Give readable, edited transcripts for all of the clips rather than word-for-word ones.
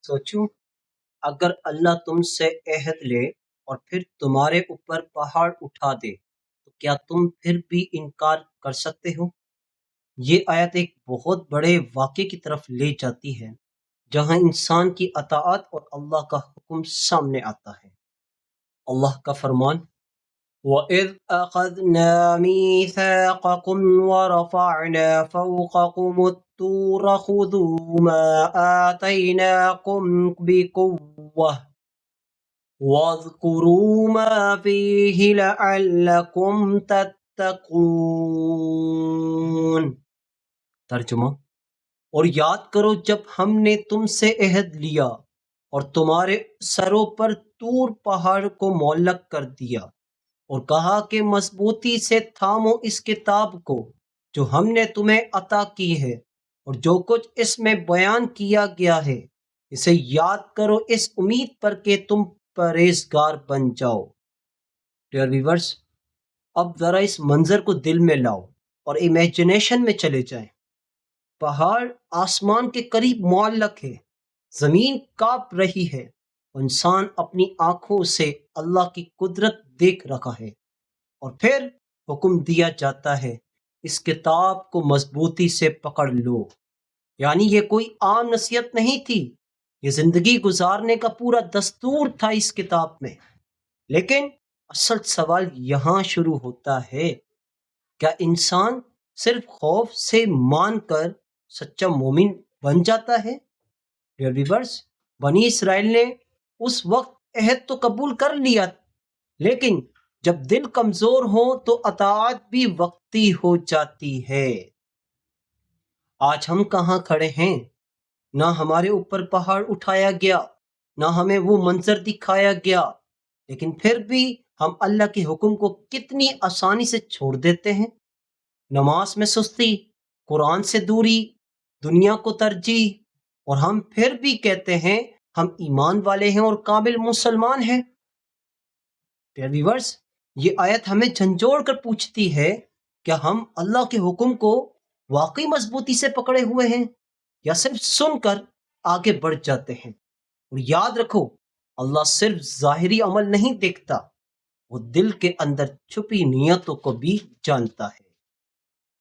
سوچو، اگر اللہ تم سے عہد لے اور پھر تمہارے اوپر پہاڑ اٹھا دے تو کیا تم پھر بھی انکار کر سکتے ہو؟ یہ آیت ایک بہت بڑے واقعے کی طرف لے جاتی ہے جہاں انسان کی اطاعت اور اللہ کا حکم سامنے آتا ہے۔ اللہ کا فرمان، وَإِذْ أَخَذْنَا مِيثَاقَكُمْ وَرَفَعْنَا فَوْقَكُمُ الطُّورَ خُذُوا مَا آتَيْنَاكُمْ بِقُوَّةٍ وَاذْكُرُوا مَا فِيهِ لَعَلَّكُمْ تَتَّقُونَ۔ ترجمہ، اور یاد کرو جب ہم نے تم سے عہد لیا اور تمہارے سروں پر طور پہاڑ کو معلق کر دیا اور کہا کہ مضبوطی سے تھامو اس کتاب کو جو ہم نے تمہیں عطا کی ہے، اور جو کچھ اس میں بیان کیا گیا ہے اسے یاد کرو اس امید پر کہ تم پرہیزگار بن جاؤ۔ ڈیئر ویورز، اب ذرا اس منظر کو دل میں لاؤ اور امیجنیشن میں چلے جائیں۔ پہاڑ آسمان کے قریب معلق ہے، زمین کانپ رہی ہے، انسان اپنی آنکھوں سے اللہ کی قدرت دیکھ رہا ہے، اور پھر حکم دیا جاتا ہے اس کتاب کو مضبوطی سے پکڑ لو۔ یعنی یہ کوئی عام نصیحت نہیں تھی، یہ زندگی گزارنے کا پورا دستور تھا اس کتاب میں۔ لیکن اصل سوال یہاں شروع ہوتا ہے، کیا انسان صرف خوف سے مان کر سچا مومن بن جاتا ہے؟ ڈیئر ویورز، بنی اسرائیل نے اس وقت عہد تو قبول کر لیا، لیکن جب دل کمزور ہو تو اطاعت بھی وقتی ہو جاتی ہے۔ آج ہم کہاں کھڑے ہیں؟ نہ ہمارے اوپر پہاڑ اٹھایا گیا، نہ ہمیں وہ منظر دکھایا گیا، لیکن پھر بھی ہم اللہ کے حکم کو کتنی آسانی سے چھوڑ دیتے ہیں۔ نماز میں سستی، قرآن سے دوری، دنیا کو ترجیح، اور ہم پھر بھی کہتے ہیں ہم ایمان والے ہیں اور کامل مسلمان ہیں۔ ڈیئر ویورز، یہ آیت ہمیں جھنجھوڑ کر پوچھتی ہے، کیا ہم اللہ کے حکم کو واقعی مضبوطی سے پکڑے ہوئے ہیں یا صرف سن کر آگے بڑھ جاتے ہیں؟ اور یاد رکھو، اللہ صرف ظاہری عمل نہیں دیکھتا، وہ دل کے اندر چھپی نیتوں کو بھی جانتا ہے۔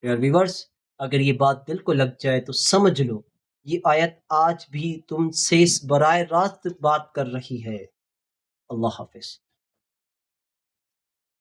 ڈیئر ویورز، اگر یہ بات دل کو لگ جائے تو سمجھ لو یہ آیت آج بھی تم سے براہ راست بات کر رہی ہے۔ اللہ حافظ۔